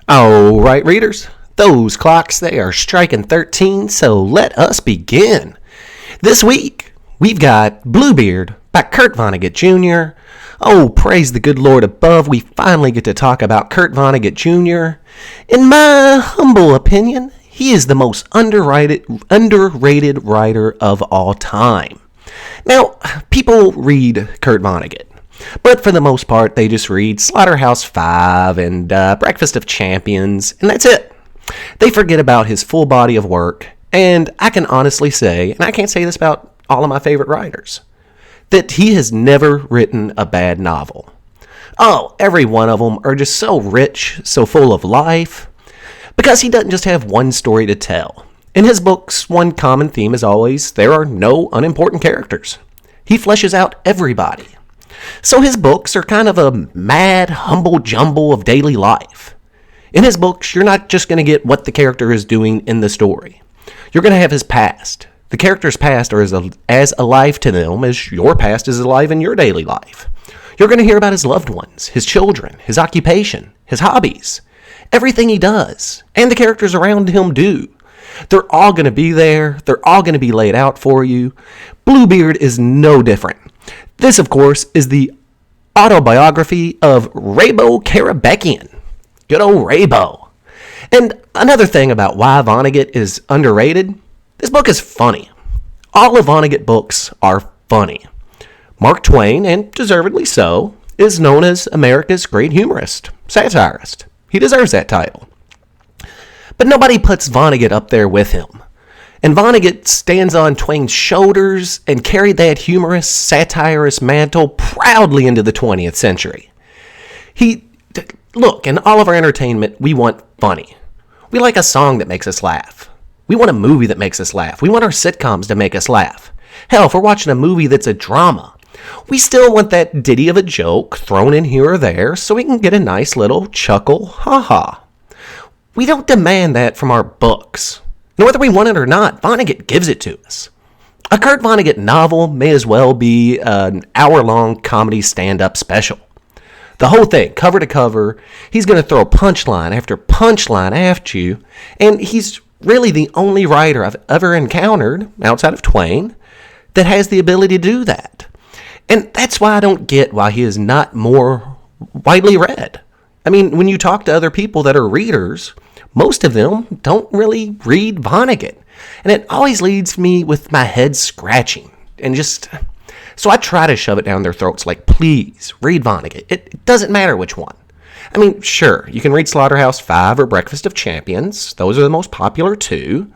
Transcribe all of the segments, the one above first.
All right, readers, those clocks, they are striking 13, so let us begin. This week, we've got Bluebeard by Kurt Vonnegut Jr. Oh, praise the good Lord above, we finally get to talk about Kurt Vonnegut Jr. In my humble opinion, he is the most underrated writer of all time. Now, people read Kurt Vonnegut, but for the most part, they just read Slaughterhouse-Five and Breakfast of Champions, and that's it. They forget about his full body of work, and I can honestly say, and I can't say this about all of my favorite writers, that he has never written a bad novel. Oh, every one of them are just so rich, so full of life, because he doesn't just have one story to tell. In his books, one common theme is always, there are no unimportant characters. He fleshes out everybody. So his books are kind of a mad, humble jumble of daily life. In his books, you're not just going to get what the character is doing in the story. You're going to have his past. The character's past are as alive to them as your past is alive in your daily life. You're going to hear about his loved ones, his children, his occupation, his hobbies, everything he does, and the characters around him do. They're all going to be there. They're all going to be laid out for you. Bluebeard is no different. This, of course, is the autobiography of Raybo Karabekian. Good old Raybo. And another thing about why Vonnegut is underrated, this book is funny. All of Vonnegut books are funny. Mark Twain, and deservedly so, is known as America's great humorist, satirist. He deserves that title. But nobody puts Vonnegut up there with him. And Vonnegut stands on Twain's shoulders and carried that humorous, satirist mantle proudly into the 20th century. Look, in all of our entertainment, we want funny. We like a song that makes us laugh. We want a movie that makes us laugh. We want our sitcoms to make us laugh. Hell, if we're watching a movie that's a drama, we still want that ditty of a joke thrown in here or there so we can get a nice little chuckle, ha-ha. We don't demand that from our books. And whether we want it or not, Vonnegut gives it to us. A Kurt Vonnegut novel may as well be an hour-long comedy stand-up special. The whole thing, cover to cover, he's going to throw punchline after punchline after you, and he's really the only writer I've ever encountered, outside of Twain, that has the ability to do that. And that's why I don't get why he is not more widely read. I mean, when you talk to other people that are readers, most of them don't really read Vonnegut. And it always leaves me with my head scratching. So I try to shove it down their throats like, please, read Vonnegut. It doesn't matter which one. I mean, sure, you can read Slaughterhouse-Five or Breakfast of Champions. Those are the most popular too.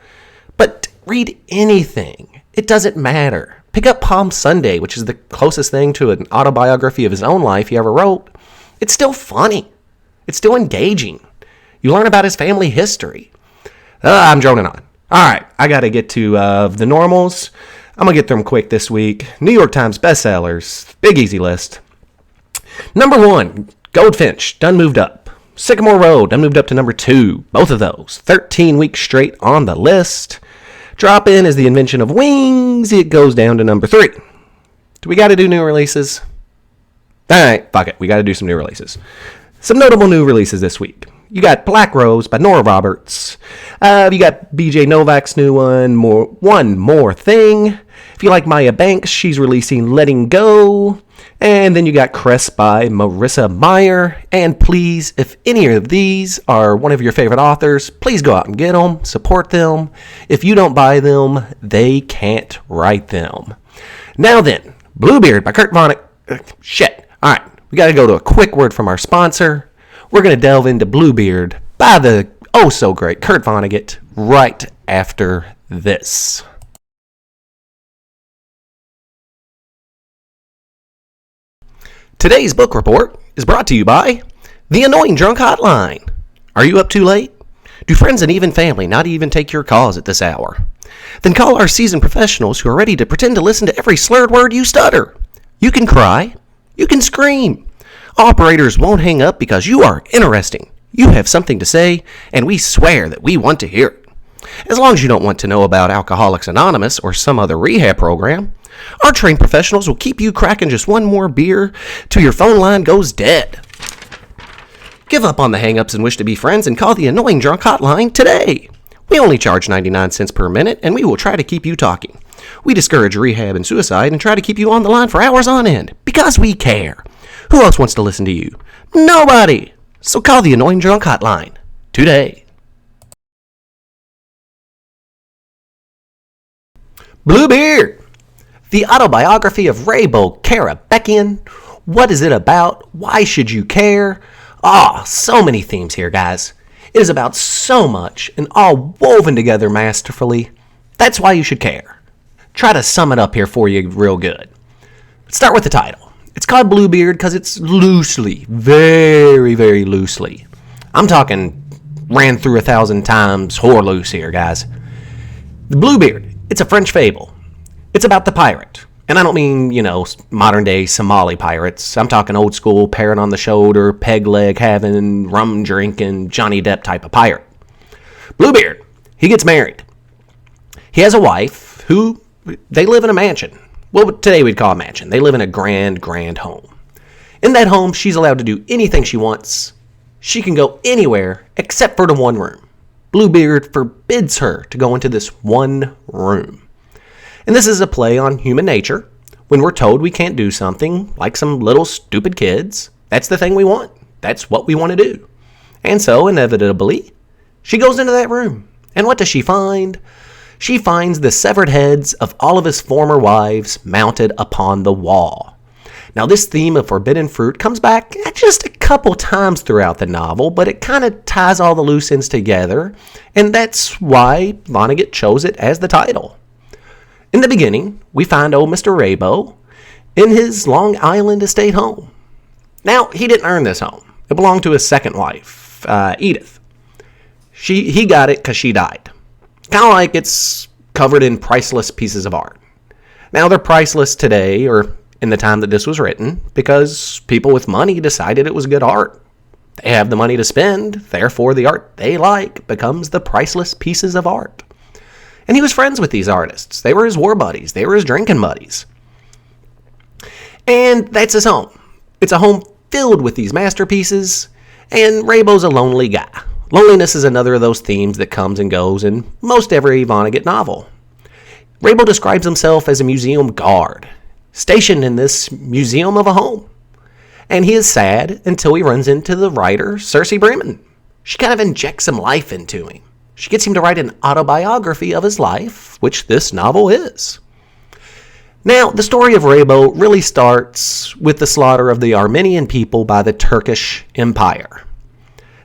But read anything. It doesn't matter. Pick up Palm Sunday, which is the closest thing to an autobiography of his own life he ever wrote. It's still funny. It's still engaging. You learn about his family history. I'm droning on. All right, I got to get to the normals. I'm going to get through them quick this week. New York Times bestsellers. Big easy list. Number 1, Goldfinch, done moved up. Sycamore Road, done moved up to number 2. Both of those. 13 weeks straight on the list. Drop In is The Invention of Wings. It goes down to number 3. Do we got to do new releases? All right, fuck it. We got to do some new releases. Some notable new releases this week. You got Black Rose by Nora Roberts. You got BJ Novak's new One More Thing. If you like Maya Banks, she's releasing Letting Go. And then you got Crest by Marissa Meyer. And please, if any of these are one of your favorite authors, please go out and get them, support them. If you don't buy them, they can't write them. Now then, Bluebeard by Kurt Vonnegut. Shit. All right. We got to go to a quick word from our sponsor. We're going to delve into Bluebeard by the oh-so-great Kurt Vonnegut right after this. Today's book report is brought to you by The Annoying Drunk Hotline. Are you up too late? Do friends and even family not even take your calls at this hour? Then call our seasoned professionals who are ready to pretend to listen to every slurred word you stutter. You can cry. You can scream. Operators won't hang up because you are interesting. You have something to say, and we swear that we want to hear it. As long as you don't want to know about Alcoholics Anonymous or some other rehab program, our trained professionals will keep you cracking just one more beer till your phone line goes dead. Give up on the hang-ups and wish to be friends and call the Annoying Drunk Hotline today. We only charge 99 cents per minute, and we will try to keep you talking. We discourage rehab and suicide and try to keep you on the line for hours on end, because we care. Who else wants to listen to you? Nobody! So call the Annoying Drunk Hotline today. Bluebeard! The autobiography of Raybo Karabekian. What is it about? Why should you care? So many themes here, guys. It is about so much and all woven together masterfully. That's why you should care. Try to sum it up here for you real good. Let's start with the title. It's called Bluebeard because it's loosely, very, very loosely. I'm talking ran through 1,000 times whore loose here, guys. The Bluebeard, it's a French fable. It's about the pirate. And I don't mean, modern day Somali pirates. I'm talking old school, parrot on the shoulder, peg leg having, rum drinking, Johnny Depp type of pirate. Bluebeard, he gets married. He has a wife who, they live in a mansion. Well, today we'd call a mansion. They live in a grand, grand home. In that home, she's allowed to do anything she wants. She can go anywhere except for the one room. Bluebeard forbids her to go into this one room. And this is a play on human nature. When we're told we can't do something, like some little stupid kids, that's the thing we want. That's what we want to do. And so, inevitably, she goes into that room. And what does she find? She finds the severed heads of all of his former wives mounted upon the wall. Now, this theme of forbidden fruit comes back just a couple times throughout the novel, but it kind of ties all the loose ends together, and that's why Vonnegut chose it as the title. In the beginning, we find old Mr. Raybo in his Long Island estate home. Now, he didn't earn this home. It belonged to his second wife, Edith. He got it because she died. Kind of like it's covered in priceless pieces of art. Now, they're priceless today, or in the time that this was written, because people with money decided it was good art. They have the money to spend, therefore the art they like becomes the priceless pieces of art. And he was friends with these artists. They were his war buddies. They were his drinking buddies. And that's his home. It's a home filled with these masterpieces, and Raybo's a lonely guy. Loneliness is another of those themes that comes and goes in most every Vonnegut novel. Raybo describes himself as a museum guard, stationed in this museum of a home. And he is sad until he runs into the writer, Circe Bremen. She kind of injects some life into him. She gets him to write an autobiography of his life, which this novel is. Now, the story of Raybo really starts with the slaughter of the Armenian people by the Turkish Empire.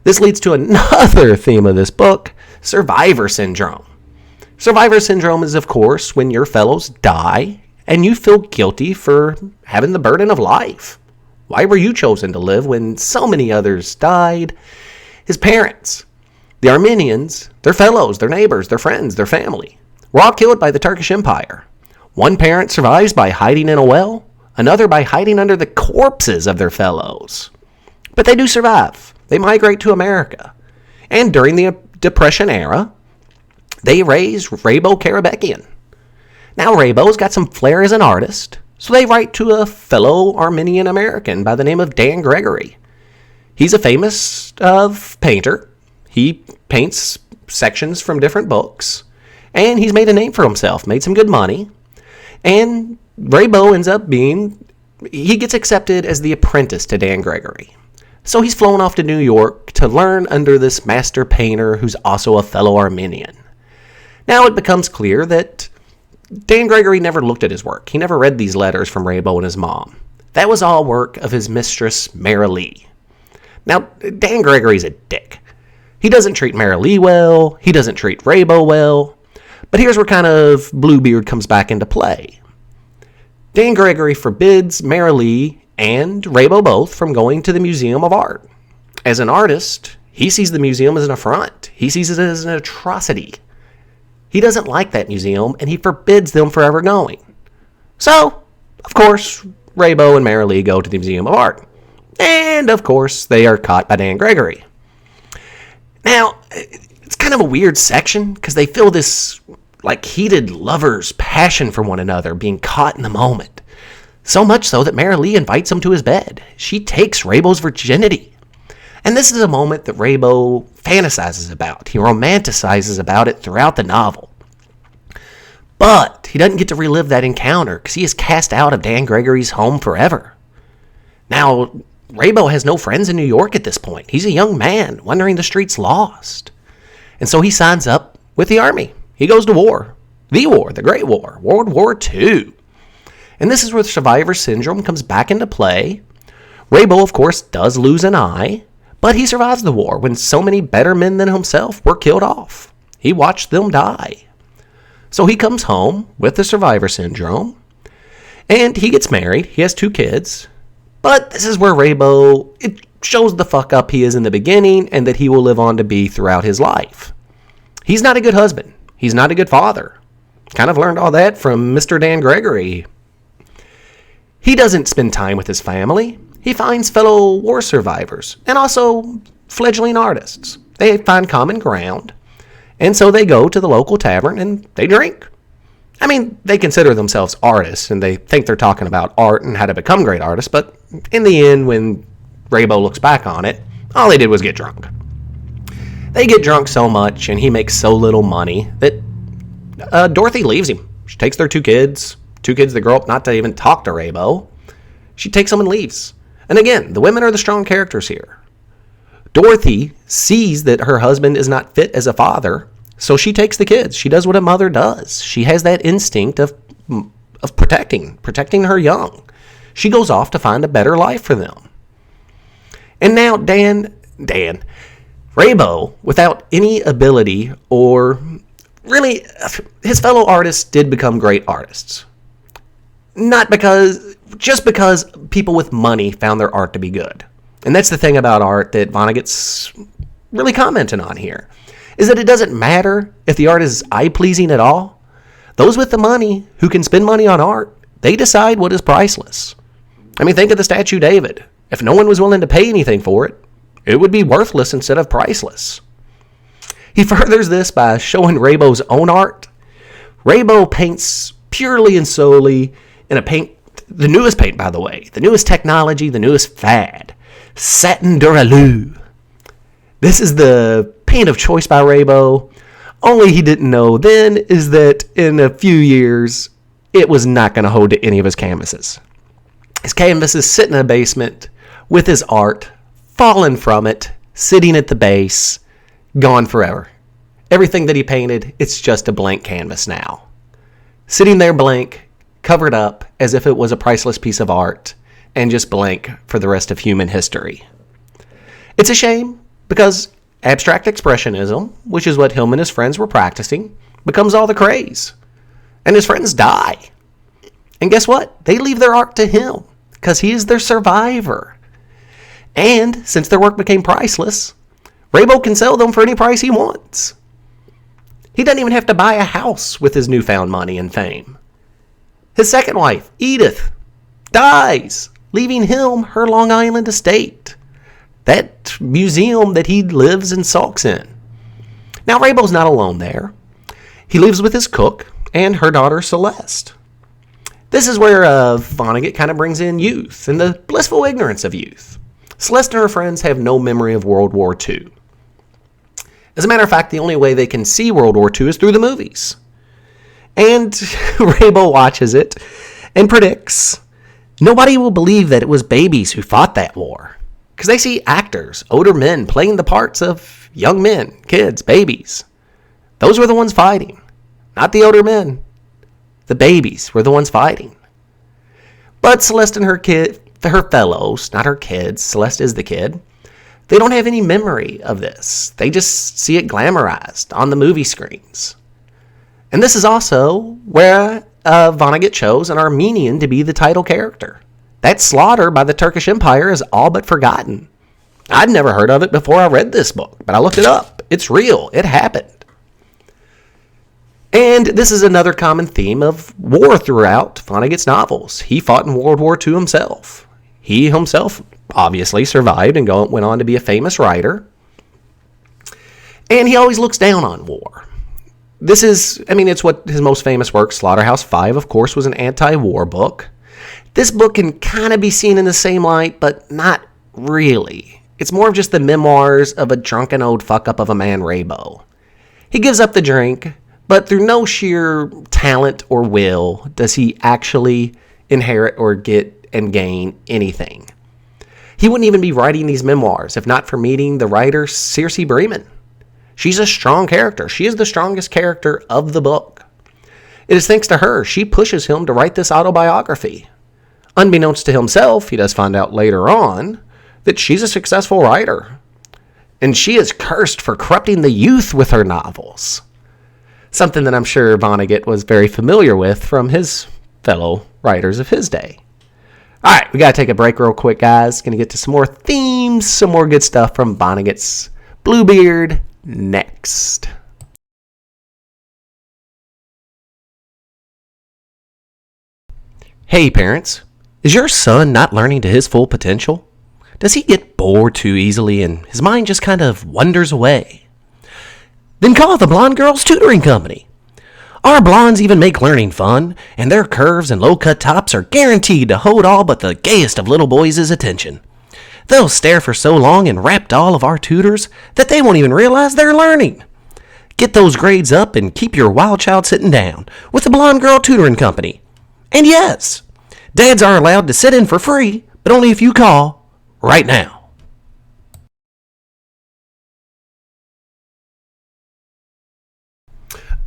This leads to another theme of this book, survivor syndrome. Survivor syndrome is, of course, when your fellows die and you feel guilty for having the burden of life. Why were you chosen to live when so many others died? His parents, the Armenians, their fellows, their neighbors, their friends, their family, were all killed by the Turkish Empire. One parent survives by hiding in a well, another by hiding under the corpses of their fellows. But they do survive. They migrate to America. And during the Depression era, they raise Raybo Karabekian. Now Raybo's got some flair as an artist, so they write to a fellow Armenian American by the name of Dan Gregory. He's a famous painter. He paints sections from different books, and he's made a name for himself, made some good money. And Raybo ends up he gets accepted as the apprentice to Dan Gregory. So he's flown off to New York to learn under this master painter who's also a fellow Armenian. Now it becomes clear that Dan Gregory never looked at his work. He never read these letters from Raybo and his mom. That was all work of his mistress, Mara Lee. Now, Dan Gregory's a dick. He doesn't treat Mara Lee well. He doesn't treat Raybo well. But here's where kind of Bluebeard comes back into play. Dan Gregory forbids Mara Lee and Raybo both from going to the Museum of Art. As an artist, he sees the museum as an affront. He sees it as an atrocity. He doesn't like that museum, and he forbids them forever going. So, of course, Raybo and Mara Lee go to the Museum of Art. And, of course, they are caught by Dan Gregory. Now, it's kind of a weird section, because they feel this, heated lovers' passion for one another, being caught in the moment. So much so that Mara Lee invites him to his bed. She takes Raybo's virginity. And this is a moment that Raybo fantasizes about. He romanticizes about it throughout the novel. But he doesn't get to relive that encounter because he is cast out of Dan Gregory's home forever. Now, Raybo has no friends in New York at this point. He's a young man wandering the streets lost. And so he signs up with the army. He goes to war. The war, the Great War, World War II. And this is where survivor syndrome comes back into play. Raybo, of course, does lose an eye, but he survives the war when so many better men than himself were killed off. He watched them die. So he comes home with the survivor syndrome, and he gets married. He has 2 kids. But this is where Raybo, it shows the fuck up he is in the beginning and that he will live on to be throughout his life. He's not a good husband. He's not a good father. Kind of learned all that from Mr. Dan Gregory. He doesn't spend time with his family. He finds fellow war survivors and also fledgling artists. They find common ground, and so they go to the local tavern and they drink. I mean, they consider themselves artists, and they think they're talking about art and how to become great artists, but in the end, when Raybo looks back on it, all they did was get drunk. They get drunk so much, and he makes so little money, that Dorothy leaves him. She takes their 2 kids that grow up not to even talk to Raybo. She takes them and leaves. And again, the women are the strong characters here. Dorothy sees that her husband is not fit as a father, so she takes the kids. She does what a mother does. She has that instinct of protecting her young. She goes off to find a better life for them. And now Raybo, without any ability or really, his fellow artists did become great artists. Just because people with money found their art to be good. And that's the thing about art that Vonnegut's really commenting on here, is that it doesn't matter if the art is eye-pleasing at all. Those with the money who can spend money on art, they decide what is priceless. I mean, think of the statue David. If no one was willing to pay anything for it, it would be worthless instead of priceless. He furthers this by showing Raybo's own art. Raybo paints purely and solely in a paint, the newest paint, by the way, the newest technology, the newest fad, Satin Duraloo. This is the paint of choice by Raybo. Only he didn't know then is that in a few years, it was not going to hold to any of his canvases. His canvases sit in a basement with his art, fallen from it, sitting at the base, gone forever. Everything that he painted, it's just a blank canvas now. Sitting there blank, covered up as if it was a priceless piece of art, and just blank for the rest of human history. It's a shame, because abstract expressionism, which is what him and his friends were practicing, becomes all the craze. And his friends die. And guess what? They leave their art to him, because he is their survivor. And since their work became priceless, Raybo can sell them for any price he wants. He doesn't even have to buy a house with his newfound money and fame. His second wife, Edith, dies, leaving him her Long Island estate, that museum that he lives and sulks in. Now, Raybo's not alone there. He lives with his cook and her daughter, Celeste. This is where Vonnegut kind of brings in youth and the blissful ignorance of youth. Celeste and her friends have no memory of World War II. As a matter of fact, the only way they can see World War II is through the movies. And Raybo watches it and predicts nobody will believe that it was babies who fought that war. Because they see actors, older men, playing the parts of young men, kids, babies. Those were the ones fighting, not the older men. The babies were the ones fighting. But Celeste and her fellows, not her kids, Celeste is the kid, they don't have any memory of this. They just see it glamorized on the movie screens. And this is also where Vonnegut chose an Armenian to be the title character. That slaughter by the Turkish Empire is all but forgotten. I'd never heard of it before I read this book, but I looked it up. It's real. It happened. And this is another common theme of war throughout Vonnegut's novels. He fought in World War II himself. He himself obviously survived and went on to be a famous writer. And he always looks down on war. It's what his most famous work, Slaughterhouse-Five, of course, was an anti-war book. This book can kind of be seen in the same light, but not really. It's more of just the memoirs of a drunken old fuck-up of a man, Raybo. He gives up the drink, but through no sheer talent or will does he actually inherit or get and gain anything. He wouldn't even be writing these memoirs if not for meeting the writer Circe Bremen. She's a strong character. She is the strongest character of the book. It is thanks to her she pushes him to write this autobiography. Unbeknownst to himself, he does find out later on that she's a successful writer. And she is cursed for corrupting the youth with her novels. Something that I'm sure Vonnegut was very familiar with from his fellow writers of his day. All right, we got to take a break real quick, guys. Going to get to some more themes, some more good stuff from Vonnegut's Bluebeard next. Hey, parents. Is your son not learning to his full potential? Does he get bored too easily and his mind just kind of wanders away? Then call the Blonde Girls Tutoring Company. Our blondes even make learning fun, and their curves and low-cut tops are guaranteed to hold all but the gayest of little boys' attention. They'll stare for so long and rap to all of our tutors that they won't even realize they're learning. Get those grades up and keep your wild child sitting down with the Blonde Girl Tutoring Company. And yes, dads are allowed to sit in for free, but only if you call right now.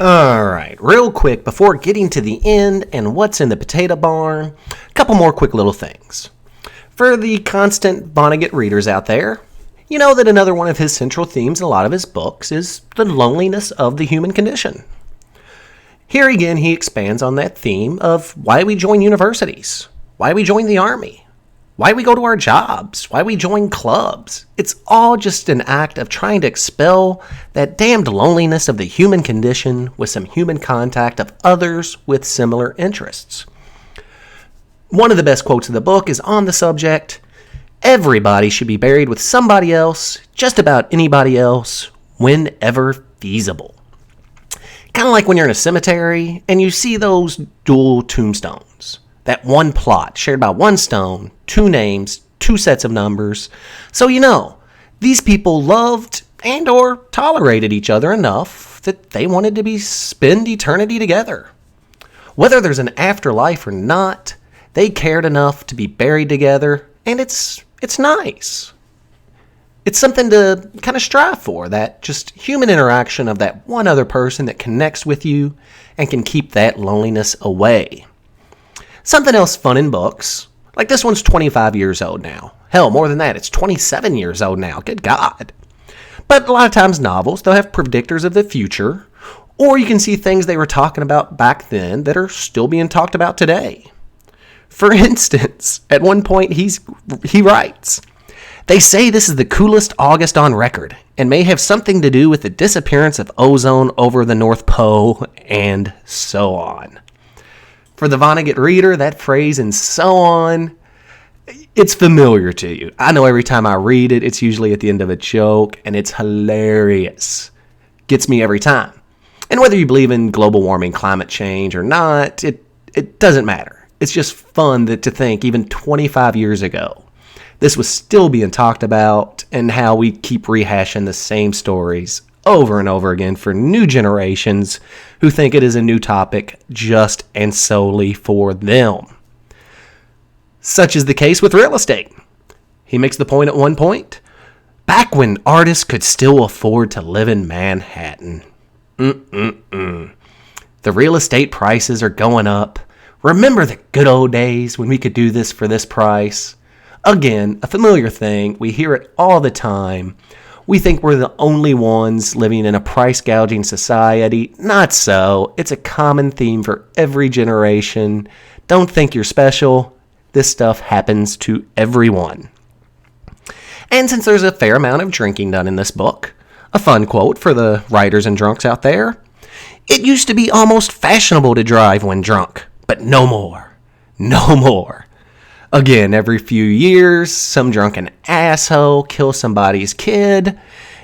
Alright, real quick before getting to the end and what's in the potato barn, a couple more quick little things. For the constant Vonnegut readers out there, you know that another one of his central themes in a lot of his books is the loneliness of the human condition. Here again, he expands on that theme of why we join universities, why we join the army, why we go to our jobs, why we join clubs. It's all just an act of trying to expel that damned loneliness of the human condition with some human contact of others with similar interests. One of the best quotes of the book is on the subject: everybody should be buried with somebody else, just about anybody else, whenever feasible. Kind of like when you're in a cemetery and you see those dual tombstones. That one plot shared by one stone, two names, two sets of numbers. So you know, these people loved and or tolerated each other enough that they wanted to spend eternity together. Whether there's an afterlife or not, they cared enough to be buried together, and it's nice. It's something to kind of strive for, that just human interaction of that one other person that connects with you and can keep that loneliness away. Something else fun in books, like this one's 25 years old now. Hell, more than that, it's 27 years old now. Good God. But a lot of times novels, they'll have predictors of the future, or you can see things they were talking about back then that are still being talked about today. For instance, at one point he writes, "They say this is the coolest August on record and may have something to do with the disappearance of ozone over the North Pole," and so on. For the Vonnegut reader, that phrase "and so on," it's familiar to you. I know every time I read it, it's usually at the end of a joke, and it's hilarious. Gets me every time. And whether you believe in global warming, climate change, or not, it doesn't matter. It's just fun to think even 25 years ago, this was still being talked about, and how we keep rehashing the same stories over and over again for new generations who think it is a new topic just and solely for them. Such is the case with real estate. He makes the point at one point, back when artists could still afford to live in Manhattan. The real estate prices are going up. Remember the good old days when we could do this for this price? Again, a familiar thing. We hear it all the time. We think we're the only ones living in a price gouging society. Not so. It's a common theme for every generation. Don't think you're special. This stuff happens to everyone. And since there's a fair amount of drinking done in this book, a fun quote for the writers and drunks out there: "It used to be almost fashionable to drive when drunk, but no more. No more." Again, every few years, some drunken asshole kills somebody's kid,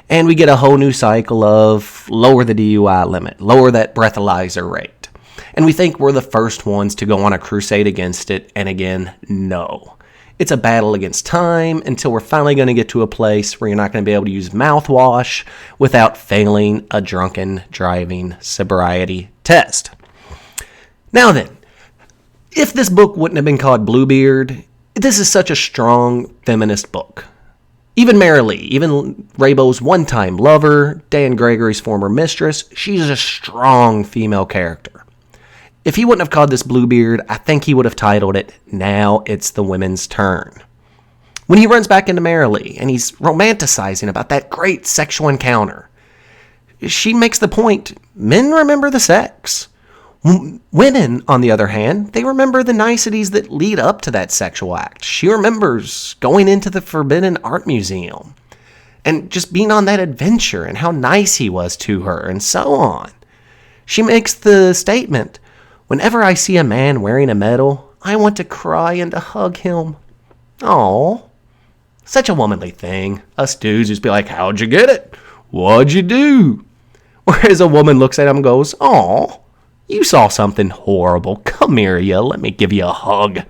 and we get a whole new cycle of lower the DUI limit, lower that breathalyzer rate. And we think we're the first ones to go on a crusade against it, and again, no. It's a battle against time until we're finally going to get to a place where you're not going to be able to use mouthwash without failing a drunken driving sobriety test. Now then, if this book wouldn't have been called Bluebeard, this is such a strong feminist book. Even Marilee, even Raybo's one-time lover, Dan Gregory's former mistress, she's a strong female character. If he wouldn't have called this Bluebeard, I think he would have titled it, Now It's the Women's Turn. When he runs back into Marilee and he's romanticizing about that great sexual encounter, she makes the point, men remember the sex. Women, on the other hand, they remember the niceties that lead up to that sexual act. She remembers going into the Forbidden Art Museum and just being on that adventure and how nice he was to her and so on. She makes the statement, whenever I see a man wearing a medal, I want to cry and to hug him. Aww. Such a womanly thing. Us dudes just be like, how'd you get it? What'd you do? Whereas a woman looks at him and goes, aww. You saw something horrible. Come here, you. Let me give you a hug.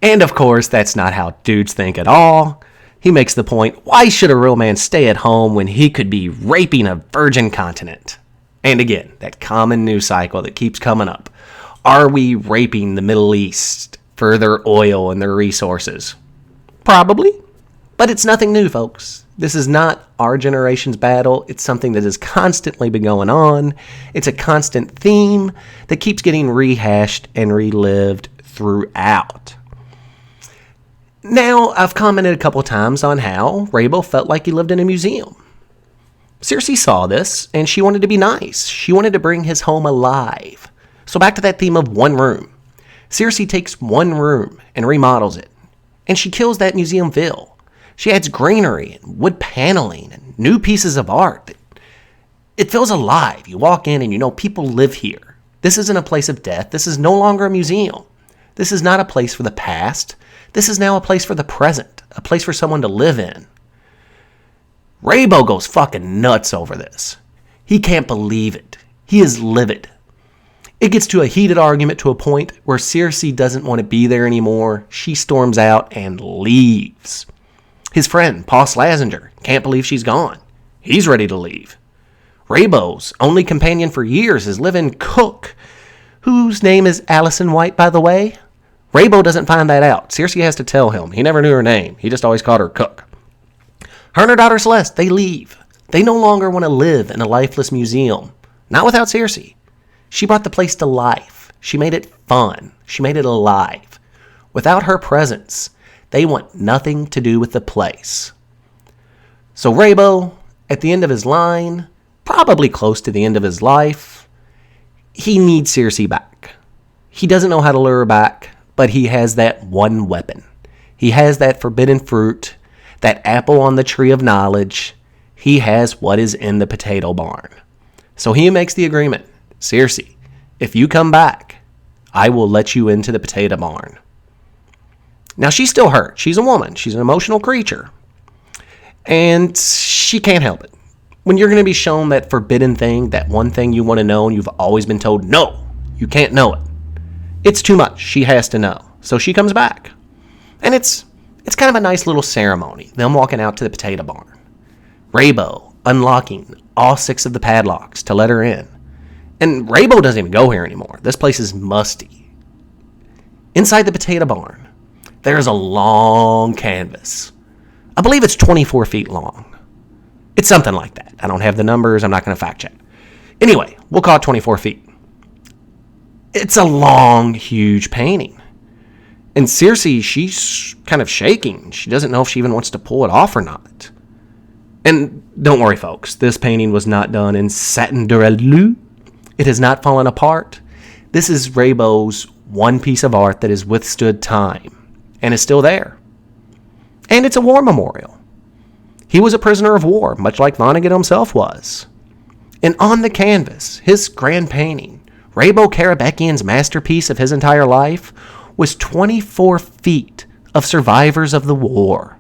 And of course, that's not how dudes think at all. He makes the point, why should a real man stay at home when he could be raping a virgin continent? And again, that common news cycle that keeps coming up. Are we raping the Middle East for their oil and their resources? Probably. But it's nothing new, folks. This is not our generation's battle. It's something that has constantly been going on. It's a constant theme that keeps getting rehashed and relived throughout. Now, I've commented a couple times on how Raybo felt like he lived in a museum. Cersei saw this, and she wanted to be nice. She wanted to bring his home alive. So back to that theme of one room. Cersei takes one room and remodels it, and she kills that museum feel. She adds greenery and wood paneling and new pieces of art. It feels alive. You walk in and you know people live here. This isn't a place of death. This is no longer a museum. This is not a place for the past. This is now a place for the present, a place for someone to live in. Raybo goes fucking nuts over this. He can't believe it. He is livid. It gets to a heated argument to a point where Cersei doesn't want to be there anymore. She storms out and leaves. His friend, Paul Slazenger, can't believe she's gone. He's ready to leave. Raybo's only companion for years is live-in cook, whose name is Allison White, by the way. Raybo doesn't find that out. Cersei has to tell him. He never knew her name. He just always called her Cook. Her and her daughter Celeste, they leave. They no longer want to live in a lifeless museum. Not without Cersei. She brought the place to life. She made it fun. She made it alive. Without her presence, they want nothing to do with the place. So Raybo, at the end of his line, probably close to the end of his life, he needs Cersei back. He doesn't know how to lure her back, but he has that one weapon. He has that forbidden fruit, that apple on the tree of knowledge. He has what is in the potato barn. So he makes the agreement. Cersei, if you come back, I will let you into the potato barn. Now, she's still hurt. She's a woman. She's an emotional creature. And she can't help it. When you're going to be shown that forbidden thing, that one thing you want to know, and you've always been told, no, you can't know it. It's too much. She has to know. So she comes back. And it's kind of a nice little ceremony. Them walking out to the potato barn. Raybo unlocking all 6 of the padlocks to let her in. And Raybo doesn't even go here anymore. This place is musty. Inside the potato barn, there's a long canvas. I believe it's 24 feet long. It's something like that. I don't have the numbers. I'm not going to fact check. Anyway, we'll call it 24 feet. It's a long, huge painting. And Cersei, she's kind of shaking. She doesn't know if she even wants to pull it off or not. And don't worry, folks. This painting was not done in satin durelu. It has not fallen apart. This is Raybo's one piece of art that has withstood time and is still there. And it's a war memorial. He was a prisoner of war, much like Vonnegut himself was. And on the canvas, his grand painting, Raybo Karabekian's masterpiece of his entire life, was 24 feet of survivors of the war.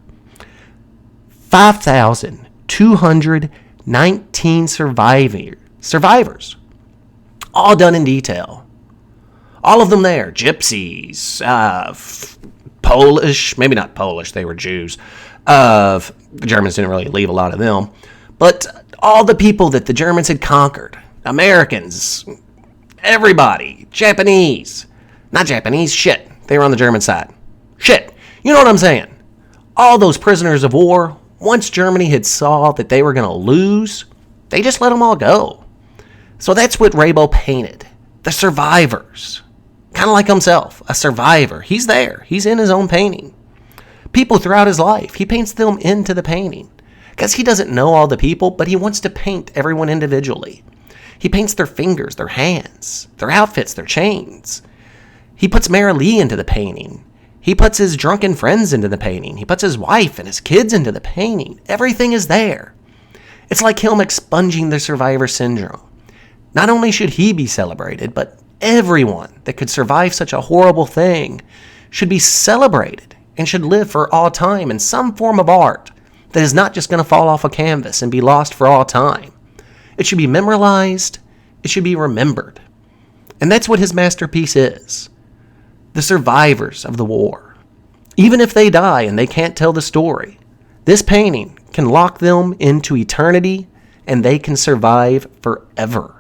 5,219 survivors. All done in detail. All of them there. Gypsies, Polish, maybe not Polish, they were Jews. The Germans didn't really leave a lot of them. But all the people that the Germans had conquered, Americans, everybody, Japanese, not Japanese, shit, they were on the German side. Shit, you know what I'm saying? All those prisoners of war, once Germany had saw that they were going to lose, they just let them all go. So that's what Rabo painted. The survivors. Kind of like himself, a survivor. He's there. He's in his own painting. People throughout his life, he paints them into the painting. Because he doesn't know all the people, but he wants to paint everyone individually. He paints their fingers, their hands, their outfits, their chains. He puts Mary Lee into the painting. He puts his drunken friends into the painting. He puts his wife and his kids into the painting. Everything is there. It's like him expunging the survivor syndrome. Not only should he be celebrated, but everyone that could survive such a horrible thing should be celebrated and should live for all time in some form of art that is not just going to fall off a canvas and be lost for all time. It should be memorialized. It should be remembered. And that's what his masterpiece is. The survivors of the war. Even if they die and they can't tell the story, this painting can lock them into eternity and they can survive forever.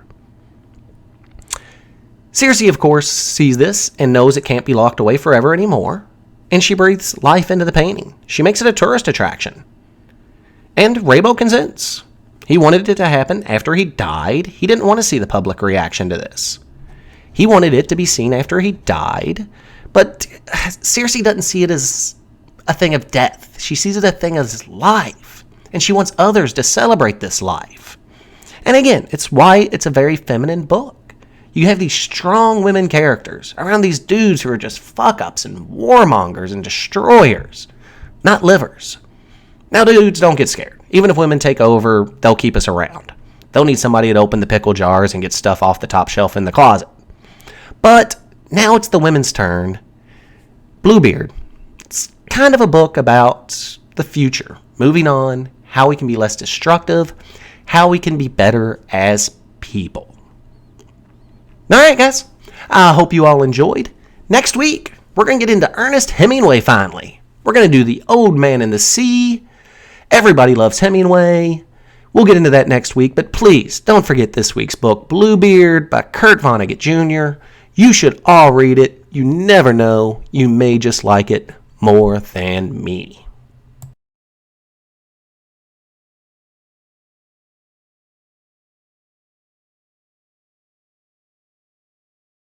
Circe, of course, sees this and knows it can't be locked away forever anymore, and she breathes life into the painting. She makes it a tourist attraction. And Rabo consents. He wanted it to happen after he died. He didn't want to see the public reaction to this. He wanted it to be seen after he died, but Circe doesn't see it as a thing of death. She sees it as a thing of life, and she wants others to celebrate this life. And again, it's why it's a very feminine book. You have these strong women characters around these dudes who are just fuck-ups and warmongers and destroyers, not livers. Now, dudes, don't get scared. Even if women take over, they'll keep us around. They'll need somebody to open the pickle jars and get stuff off the top shelf in the closet. But now it's the women's turn. Bluebeard. It's kind of a book about the future. Moving on, how we can be less destructive, how we can be better as people. Alright, guys. I hope you all enjoyed. Next week, we're going to get into Ernest Hemingway finally. We're going to do The Old Man and the Sea. Everybody loves Hemingway. We'll get into that next week, but please don't forget this week's book, Bluebeard by Kurt Vonnegut Jr. You should all read it. You never know. You may just like it more than me.